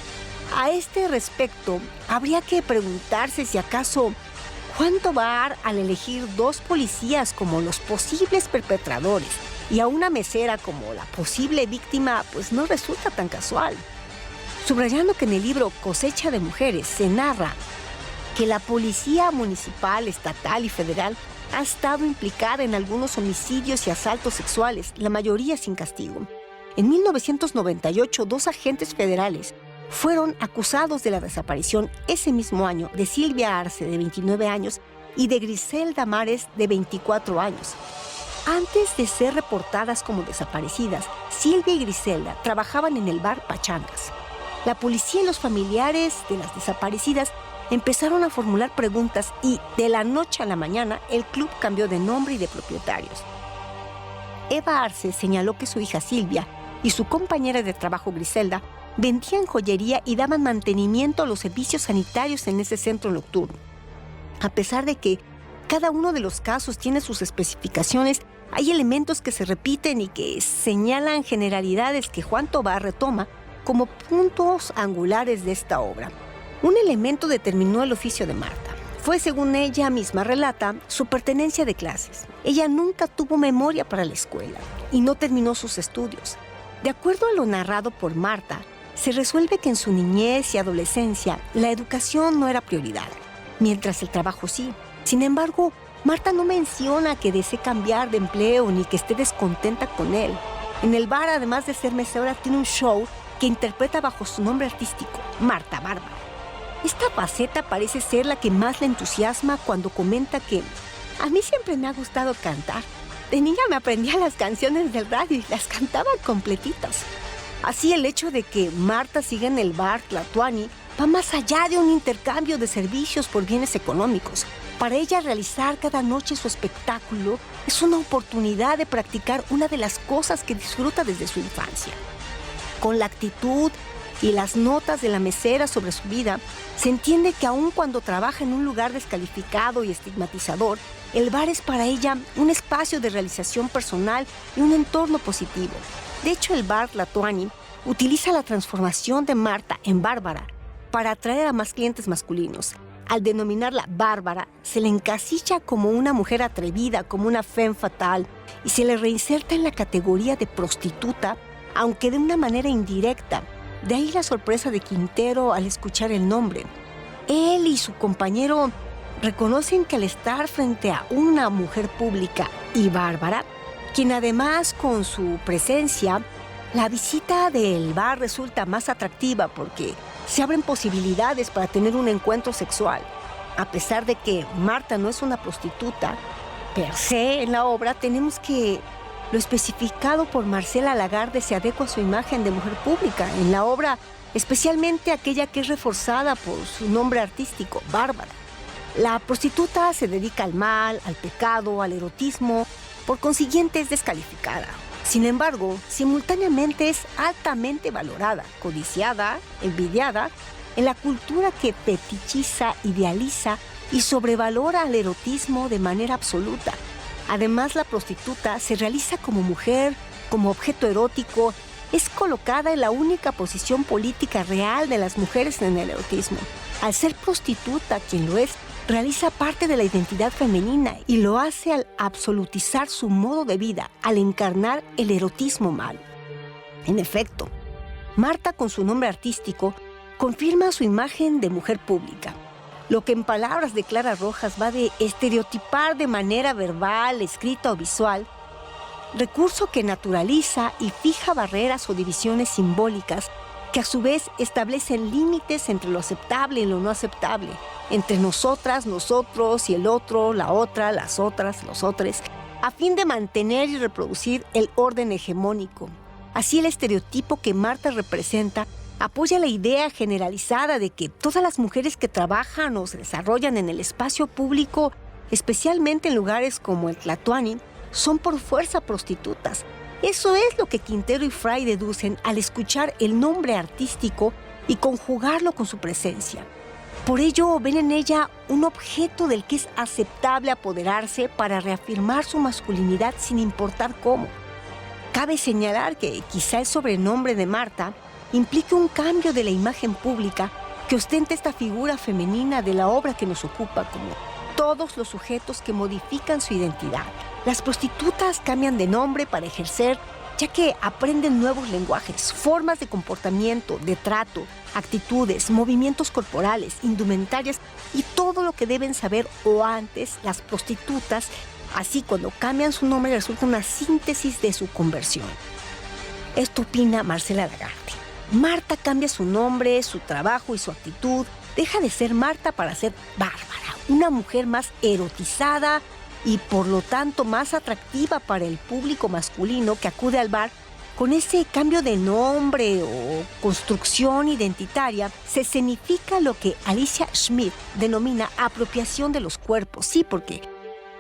A este respecto, habría que preguntarse si acaso Juan Tobar, al elegir dos policías como los posibles perpetradores y a una mesera como la posible víctima, pues no resulta tan casual. Subrayando que en el libro Cosecha de Mujeres se narra que la policía municipal, estatal y federal ha estado implicada en algunos homicidios y asaltos sexuales, la mayoría sin castigo. En 1998, 2 agentes federales fueron acusados de la desaparición ese mismo año de Silvia Arce, de 29 años, y de Griselda Mares, de 24 años. Antes de ser reportadas como desaparecidas, Silvia y Griselda trabajaban en el bar Pachangas. La policía y los familiares de las desaparecidas empezaron a formular preguntas y, de la noche a la mañana, el club cambió de nombre y de propietarios. Eva Arce señaló que su hija Silvia y su compañera de trabajo Griselda vendían joyería y daban mantenimiento a los servicios sanitarios en ese centro nocturno. A pesar de que cada uno de los casos tiene sus especificaciones, hay elementos que se repiten y que señalan generalidades que Juan Tobar retoma como puntos angulares de esta obra. Un elemento determinó el oficio de Marta. Fue, según ella misma relata, su pertenencia de clases. Ella nunca tuvo memoria para la escuela y no terminó sus estudios. De acuerdo a lo narrado por Marta, se resuelve que en su niñez y adolescencia la educación no era prioridad, mientras el trabajo sí. Sin embargo, Marta no menciona que desee cambiar de empleo ni que esté descontenta con él. En el bar, además de ser mesera, tiene un show que interpreta bajo su nombre artístico, Marta Bárbara. Esta faceta parece ser la que más le entusiasma cuando comenta que a mí siempre me ha gustado cantar. De niña me aprendía las canciones del radio y las cantaba completitas. Así, el hecho de que Marta siga en el bar Tlatoani va más allá de un intercambio de servicios por bienes económicos. Para ella, realizar cada noche su espectáculo es una oportunidad de practicar una de las cosas que disfruta desde su infancia. Con la actitud y las notas de la mesera sobre su vida, se entiende que aun cuando trabaja en un lugar descalificado y estigmatizador, el bar es para ella un espacio de realización personal y un entorno positivo. De hecho, el bar Tlatoani utiliza la transformación de Marta en Bárbara para atraer a más clientes masculinos. Al denominarla Bárbara, se le encasilla como una mujer atrevida, como una femme fatale, y se le reinserta en la categoría de prostituta, aunque de una manera indirecta. De ahí la sorpresa de Quintero al escuchar el nombre. Él y su compañero reconocen que al estar frente a una mujer pública y bárbara, quien además con su presencia, la visita del bar resulta más atractiva porque se abren posibilidades para tener un encuentro sexual. A pesar de que Marta no es una prostituta, per se en la obra tenemos que lo especificado por Marcela Lagarde se adecua a su imagen de mujer pública en la obra, especialmente aquella que es reforzada por su nombre artístico, Bárbara. La prostituta se dedica al mal, al pecado, al erotismo, por consiguiente es descalificada. Sin embargo, simultáneamente es altamente valorada, codiciada, envidiada en la cultura que fetichiza, idealiza y sobrevalora al erotismo de manera absoluta. Además, la prostituta se realiza como mujer, como objeto erótico, es colocada en la única posición política real de las mujeres en el erotismo. Al ser prostituta, quien lo es, realiza parte de la identidad femenina y lo hace al absolutizar su modo de vida, al encarnar el erotismo mal. En efecto, Marta, con su nombre artístico, confirma su imagen de mujer pública. Lo que en palabras de Clara Rojas va de estereotipar de manera verbal, escrita o visual, recurso que naturaliza y fija barreras o divisiones simbólicas que a su vez establecen límites entre lo aceptable y lo no aceptable, entre nosotras, nosotros y el otro, la otra, las otras, los otros, a fin de mantener y reproducir el orden hegemónico. Así, el estereotipo que Marta representa apoya la idea generalizada de que todas las mujeres que trabajan o se desarrollan en el espacio público, especialmente en lugares como el Tlatoani, son por fuerza prostitutas. Eso es lo que Quintero y Fray deducen al escuchar el nombre artístico y conjugarlo con su presencia. Por ello, ven en ella un objeto del que es aceptable apoderarse para reafirmar su masculinidad sin importar cómo. Cabe señalar que quizá el sobrenombre de Marta implica un cambio de la imagen pública que ostenta esta figura femenina de la obra que nos ocupa, como todos los sujetos que modifican su identidad. Las prostitutas cambian de nombre para ejercer, ya que aprenden nuevos lenguajes, formas de comportamiento, de trato, actitudes, movimientos corporales, indumentarias y todo lo que deben saber o antes las prostitutas. Así, cuando cambian su nombre, resulta una síntesis de su conversión. Esto opina Marcela Lagarde. Marta cambia su nombre, su trabajo y su actitud. Deja de ser Marta para ser Bárbara, una mujer más erotizada y por lo tanto más atractiva para el público masculino que acude al bar. Con ese cambio de nombre o construcción identitaria, se escenifica lo que Alicia Schmidt denomina apropiación de los cuerpos. Sí, porque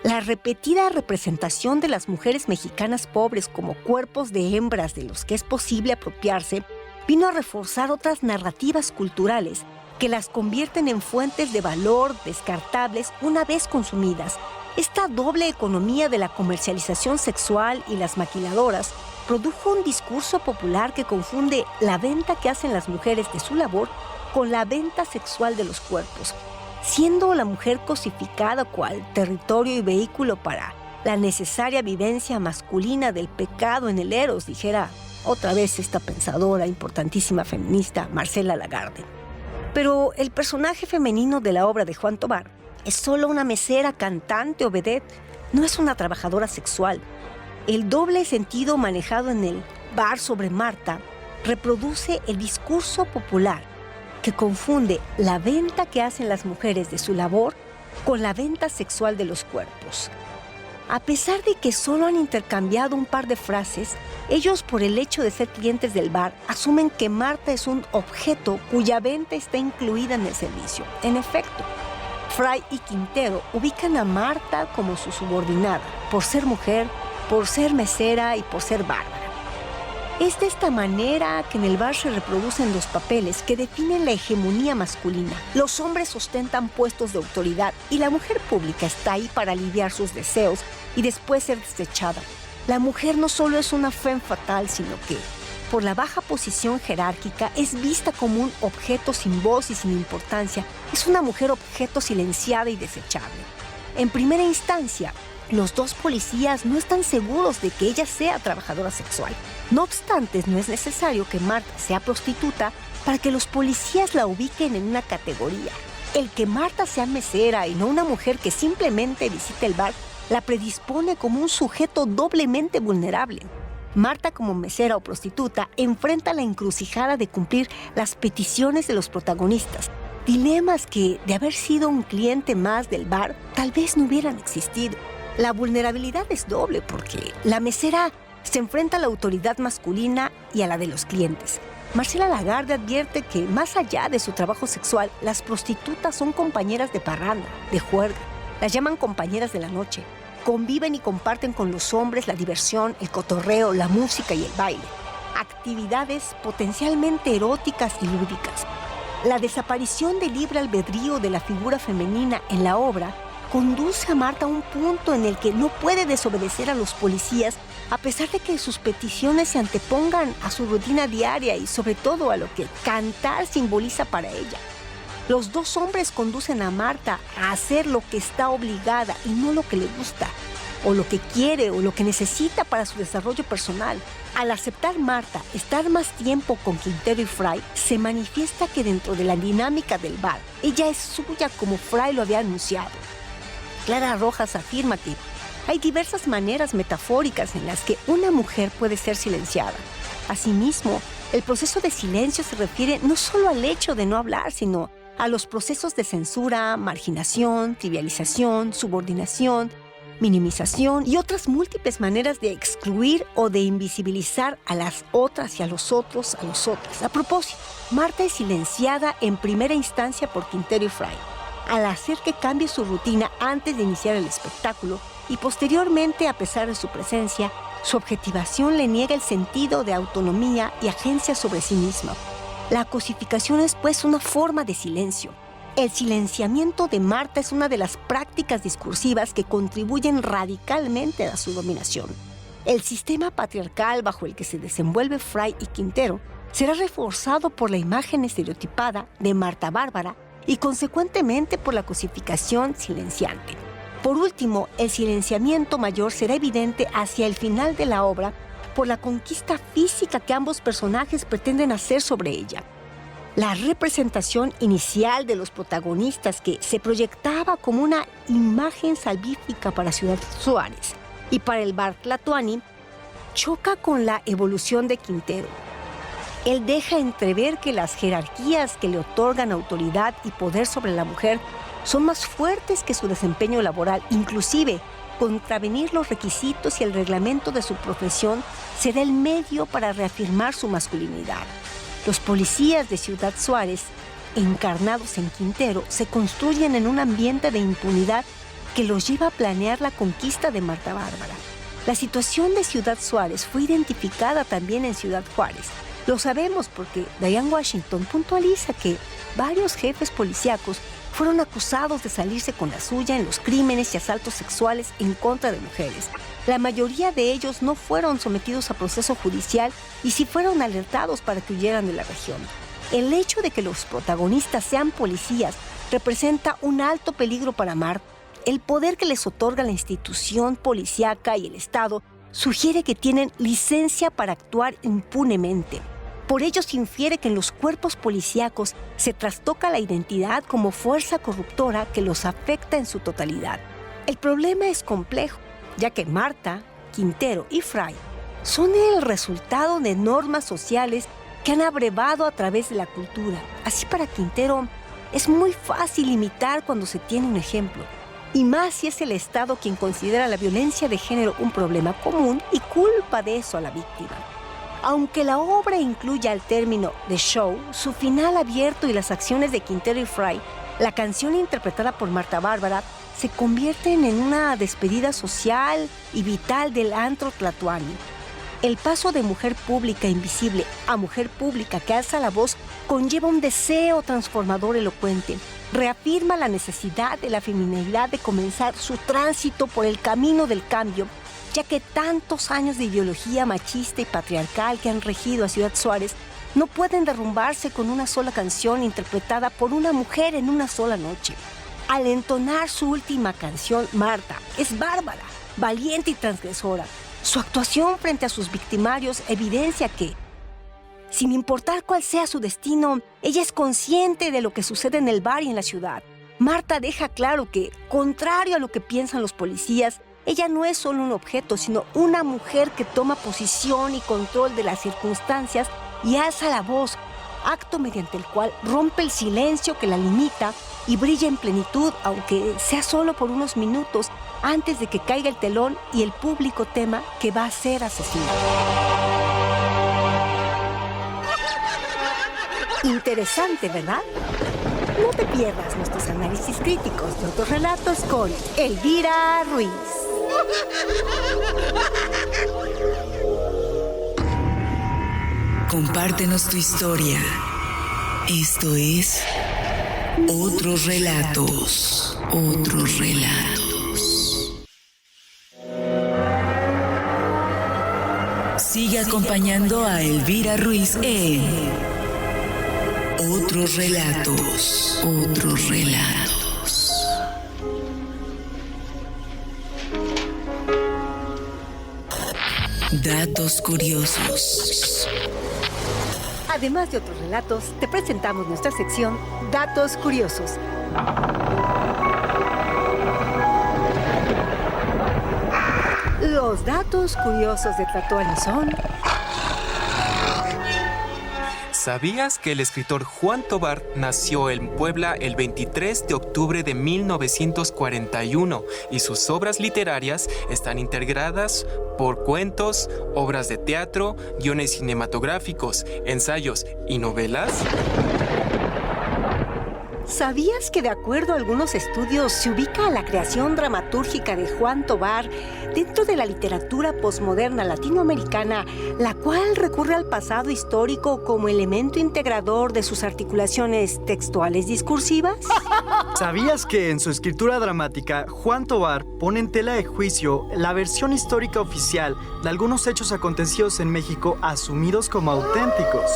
la repetida representación de las mujeres mexicanas pobres como cuerpos de hembras de los que es posible apropiarse vino a reforzar otras narrativas culturales que las convierten en fuentes de valor descartables una vez consumidas. Esta doble economía de la comercialización sexual y las maquiladoras produjo un discurso popular que confunde la venta que hacen las mujeres de su labor con la venta sexual de los cuerpos, siendo la mujer cosificada cual territorio y vehículo para la necesaria vivencia masculina del pecado en el eros, dijera otra vez esta pensadora importantísima feminista Marcela Lagarde. Pero el personaje femenino de la obra de Juan Tovar es solo una mesera, cantante o vedette, no es una trabajadora sexual. El doble sentido manejado en el bar sobre Marta reproduce el discurso popular que confunde la venta que hacen las mujeres de su labor con la venta sexual de los cuerpos. A pesar de que solo han intercambiado un par de frases, ellos, por el hecho de ser clientes del bar, asumen que Marta es un objeto cuya venta está incluida en el servicio. En efecto, Fry y Quintero ubican a Marta como su subordinada, por ser mujer, por ser mesera y por ser bárbara. Es de esta manera que en el bar se reproducen los papeles que definen la hegemonía masculina. Los hombres ostentan puestos de autoridad y la mujer pública está ahí para aliviar sus deseos y después ser desechada. La mujer no solo es una femme fatale, sino que, por la baja posición jerárquica, es vista como un objeto sin voz y sin importancia. Es una mujer objeto silenciada y desechable. En primera instancia, los dos policías no están seguros de que ella sea trabajadora sexual. No obstante, no es necesario que Marta sea prostituta para que los policías la ubiquen en una categoría. El que Marta sea mesera y no una mujer que simplemente visita el bar la predispone como un sujeto doblemente vulnerable. Marta, como mesera o prostituta, enfrenta la encrucijada de cumplir las peticiones de los protagonistas. Dilemas que, de haber sido un cliente más del bar, tal vez no hubieran existido. La vulnerabilidad es doble porque la mesera se enfrenta a la autoridad masculina y a la de los clientes. Marcela Lagarde advierte que, más allá de su trabajo sexual, las prostitutas son compañeras de parranda, de juerga. Las llaman compañeras de la noche. Conviven y comparten con los hombres la diversión, el cotorreo, la música y el baile. Actividades potencialmente eróticas y lúdicas. La desaparición del libre albedrío de la figura femenina en la obra conduce a Marta a un punto en el que no puede desobedecer a los policías a pesar de que sus peticiones se antepongan a su rutina diaria y sobre todo a lo que cantar simboliza para ella. Los dos hombres conducen a Marta a hacer lo que está obligada y no lo que le gusta, o lo que quiere o lo que necesita para su desarrollo personal. Al aceptar Marta estar más tiempo con Quintero y Fry, se manifiesta que dentro de la dinámica del bar, ella es suya como Fry lo había anunciado. Clara Rojas afirma que hay diversas maneras metafóricas en las que una mujer puede ser silenciada. Asimismo, el proceso de silencio se refiere no solo al hecho de no hablar, sino a los procesos de censura, marginación, trivialización, subordinación, minimización y otras múltiples maneras de excluir o de invisibilizar a las otras y a los otros, a los otros. A propósito, Marta es silenciada en primera instancia por Quintero y Fry, al hacer que cambie su rutina antes de iniciar el espectáculo y posteriormente, a pesar de su presencia, su objetivación le niega el sentido de autonomía y agencia sobre sí misma. La cosificación es pues una forma de silencio. El silenciamiento de Marta es una de las prácticas discursivas que contribuyen radicalmente a su dominación. El sistema patriarcal bajo el que se desenvuelve Fry y Quintero será reforzado por la imagen estereotipada de Marta Bárbara y consecuentemente por la cosificación silenciante. Por último, el silenciamiento mayor será evidente hacia el final de la obra por la conquista física que ambos personajes pretenden hacer sobre ella. La representación inicial de los protagonistas, que se proyectaba como una imagen salvífica para Ciudad Juárez y para el bar Tlatoani, choca con la evolución de Quintero. Él deja entrever que las jerarquías que le otorgan autoridad y poder sobre la mujer son más fuertes que su desempeño laboral. Inclusive, contravenir los requisitos y el reglamento de su profesión será el medio para reafirmar su masculinidad. Los policías de Ciudad Juárez, encarnados en Quintero, se construyen en un ambiente de impunidad que los lleva a planear la conquista de Marta Bárbara. La situación de Ciudad Juárez fue identificada también en Ciudad Juárez. Lo sabemos porque Diane Washington puntualiza que varios jefes policíacos fueron acusados de salirse con la suya en los crímenes y asaltos sexuales en contra de mujeres. La mayoría de ellos no fueron sometidos a proceso judicial y sí fueron alertados para que huyeran de la región. El hecho de que los protagonistas sean policías representa un alto peligro para Marta. El poder que les otorga la institución policíaca y el Estado sugiere que tienen licencia para actuar impunemente. Por ello se infiere que en los cuerpos policíacos se trastoca la identidad como fuerza corruptora que los afecta en su totalidad. El problema es complejo, ya que Marta, Quintero y Fry son el resultado de normas sociales que han abrevado a través de la cultura. Así, para Quintero es muy fácil imitar cuando se tiene un ejemplo. Y más si es el Estado quien considera la violencia de género un problema común y culpa de eso a la víctima. Aunque la obra incluya el término The Show, su final abierto y las acciones de Quintero y Fry, la canción interpretada por Marta Bárbara se convierten en una despedida social y vital del antro tlatoani. El paso de mujer pública invisible a mujer pública que alza la voz conlleva un deseo transformador elocuente. Reafirma la necesidad de la feminidad de comenzar su tránsito por el camino del cambio, ya que tantos años de ideología machista y patriarcal que han regido a Ciudad Juárez no pueden derrumbarse con una sola canción interpretada por una mujer en una sola noche. Al entonar su última canción, Marta es bárbara, valiente y transgresora. Su actuación frente a sus victimarios evidencia que, sin importar cuál sea su destino, ella es consciente de lo que sucede en el bar y en la ciudad. Marta deja claro que, contrario a lo que piensan los policías, ella no es solo un objeto, sino una mujer que toma posición y control de las circunstancias y alza la voz, acto mediante el cual rompe el silencio que la limita y brilla en plenitud, aunque sea solo por unos minutos, antes de que caiga el telón y el público tema que va a ser asesinada. Interesante, ¿verdad? No te pierdas nuestros análisis críticos de otros relatos con Elvira Ruiz. Compártenos tu historia. Esto es Otros Relatos. Otros Relatos. Sigue acompañando a Elvira Ruiz en Otros Relatos. Otros Relatos. Datos curiosos. Además de otros relatos, te presentamos nuestra sección Datos Curiosos. Los datos curiosos de Tlatoani son... ¿Sabías que el escritor Juan Tovar nació en Puebla el 23 de octubre de 1941 y sus obras literarias están integradas por cuentos, obras de teatro, guiones cinematográficos, ensayos y novelas? ¿Sabías que de acuerdo a algunos estudios se ubica la creación dramatúrgica de Juan Tovar dentro de la literatura posmoderna latinoamericana, la cual recurre al pasado histórico como elemento integrador de sus articulaciones textuales discursivas? ¿Sabías que en su escritura dramática, Juan Tovar pone en tela de juicio la versión histórica oficial de algunos hechos acontecidos en México asumidos como auténticos?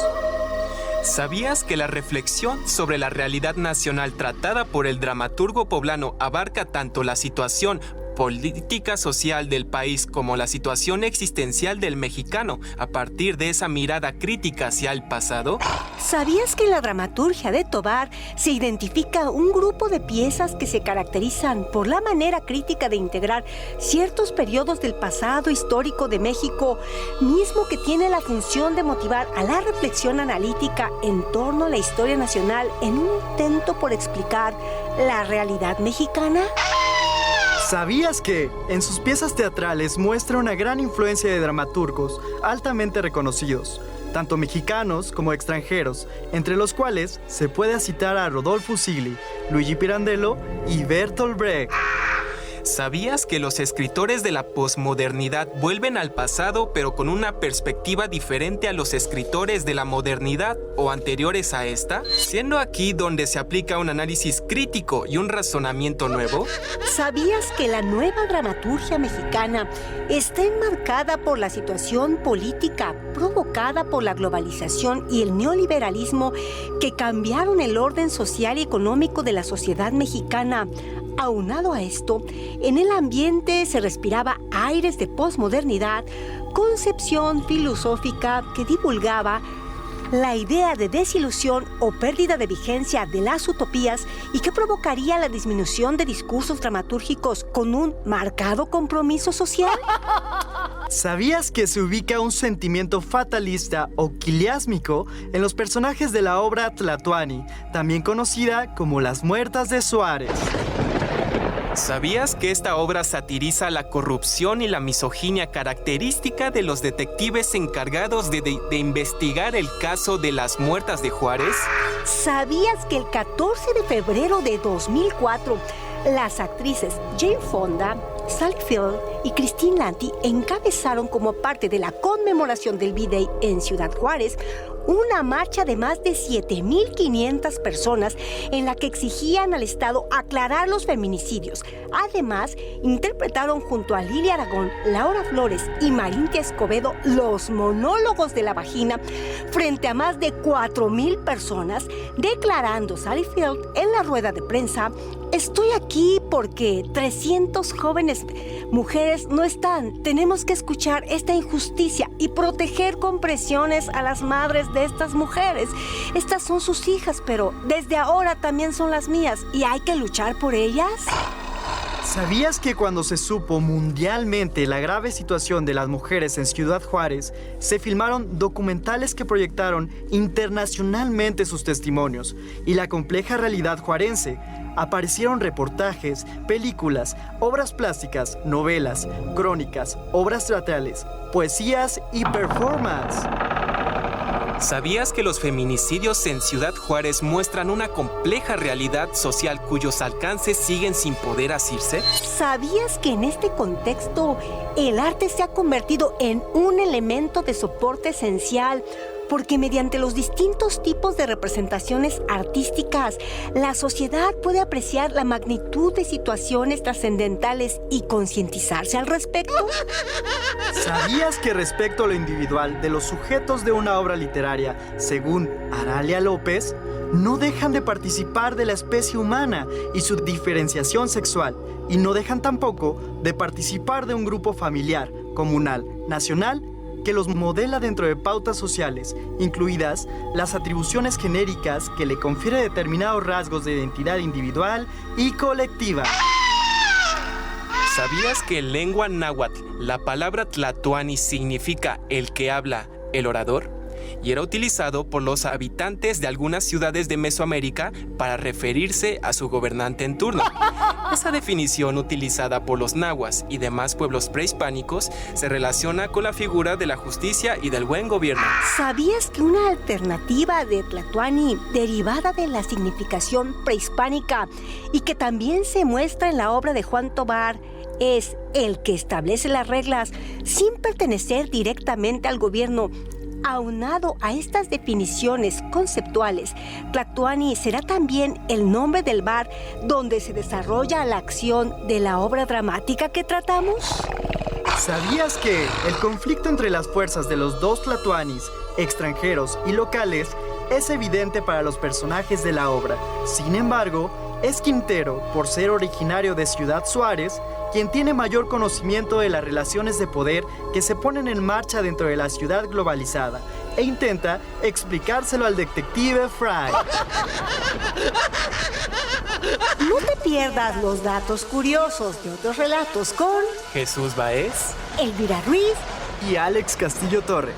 ¿Sabías que la reflexión sobre la realidad nacional tratada por el dramaturgo poblano abarca tanto la situación política social del país como la situación existencial del mexicano a partir de esa mirada crítica hacia el pasado? ¿Sabías que en la dramaturgia de Tovar se identifica un grupo de piezas que se caracterizan por la manera crítica de integrar ciertos periodos del pasado histórico de México, mismo que tiene la función de motivar a la reflexión analítica en torno a la historia nacional en un intento por explicar la realidad mexicana? ¿Sabías que en sus piezas teatrales muestra una gran influencia de dramaturgos altamente reconocidos, tanto mexicanos como extranjeros, entre los cuales se puede citar a Rodolfo Sigli, Luigi Pirandello y Bertolt Brecht? ¿Sabías que los escritores de la posmodernidad vuelven al pasado pero con una perspectiva diferente a los escritores de la modernidad o anteriores a esta? Siendo aquí donde se aplica un análisis crítico y un razonamiento nuevo. ¿Sabías que la nueva dramaturgia mexicana está enmarcada por la situación política provocada por la globalización y el neoliberalismo que cambiaron el orden social y económico de la sociedad mexicana? Aunado a esto, en el ambiente se respiraba aires de posmodernidad, concepción filosófica que divulgaba la idea de desilusión o pérdida de vigencia de las utopías y que provocaría la disminución de discursos dramatúrgicos con un marcado compromiso social. ¿Sabías que se ubica un sentimiento fatalista o quiliásmico en los personajes de la obra Tlatoani, también conocida como Las Muertas de Juárez? ¿Sabías que esta obra satiriza la corrupción y la misoginia característica de los detectives encargados de investigar el caso de las muertas de Juárez? ¿Sabías que el 14 de febrero de 2004, las actrices Jane Fonda, Sally Field y Christine Lanty encabezaron como parte de la conmemoración del V-Day en Ciudad Juárez una marcha de más de 7,500 personas en la que exigían al Estado aclarar los feminicidios? Además, interpretaron junto a Lilia Aragón, Laura Flores y Marintia Escobedo los monólogos de la vagina frente a más de 4,000 personas, declarando Sally Field en la rueda de prensa: estoy aquí porque 300 jóvenes mujeres no están. Tenemos que escuchar esta injusticia y proteger con presiones a las madres de estas mujeres. Estas son sus hijas, pero desde ahora también son las mías y hay que luchar por ellas. ¿Sabías que cuando se supo mundialmente la grave situación de las mujeres en Ciudad Juárez, se filmaron documentales que proyectaron internacionalmente sus testimonios y la compleja realidad juarense? Aparecieron reportajes, películas, obras plásticas, novelas, crónicas, obras teatrales, poesías y performance. ¿Sabías que los feminicidios en Ciudad Juárez muestran una compleja realidad social cuyos alcances siguen sin poder asirse? ¿Sabías que en este contexto el arte se ha convertido en un elemento de soporte esencial? Porque mediante los distintos tipos de representaciones artísticas, la sociedad puede apreciar la magnitud de situaciones trascendentales y concientizarse al respecto. ¿Sabías que respecto a lo individual de los sujetos de una obra literaria, según Aralia López, no dejan de participar de la especie humana y su diferenciación sexual, y no dejan tampoco de participar de un grupo familiar, comunal, nacional, que los modela dentro de pautas sociales, incluidas las atribuciones genéricas que le confiere determinados rasgos de identidad individual y colectiva? ¿Sabías que en lengua náhuatl la palabra tlatoani significa el que habla, el orador? Y era utilizado por los habitantes de algunas ciudades de Mesoamérica para referirse a su gobernante en turno. Esa definición, utilizada por los nahuas y demás pueblos prehispánicos, se relaciona con la figura de la justicia y del buen gobierno. ¿Sabías que una alternativa de tlatoani derivada de la significación prehispánica y que también se muestra en la obra de Juan Tobar es el que establece las reglas sin pertenecer directamente al gobierno? Aunado a estas definiciones conceptuales, tlatoani será también el nombre del bar donde se desarrolla la acción de la obra dramática que tratamos. ¿Sabías que el conflicto entre las fuerzas de los dos tlatoanis, extranjeros y locales, es evidente para los personajes de la obra? Sin embargo, es Quintero, por ser originario de Ciudad Juárez, quien tiene mayor conocimiento de las relaciones de poder que se ponen en marcha dentro de la ciudad globalizada e intenta explicárselo al detective Fry. No te pierdas los datos curiosos de otros relatos con Jesús Baez, Elvira Ruiz Y Alex Castillo Torres.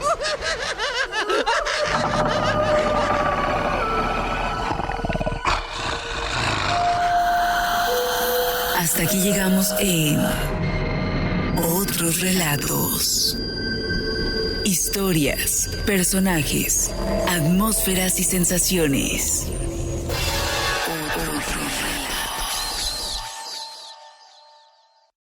Hasta aquí llegamos en Otros Relatos. Historias, personajes, atmósferas y sensaciones.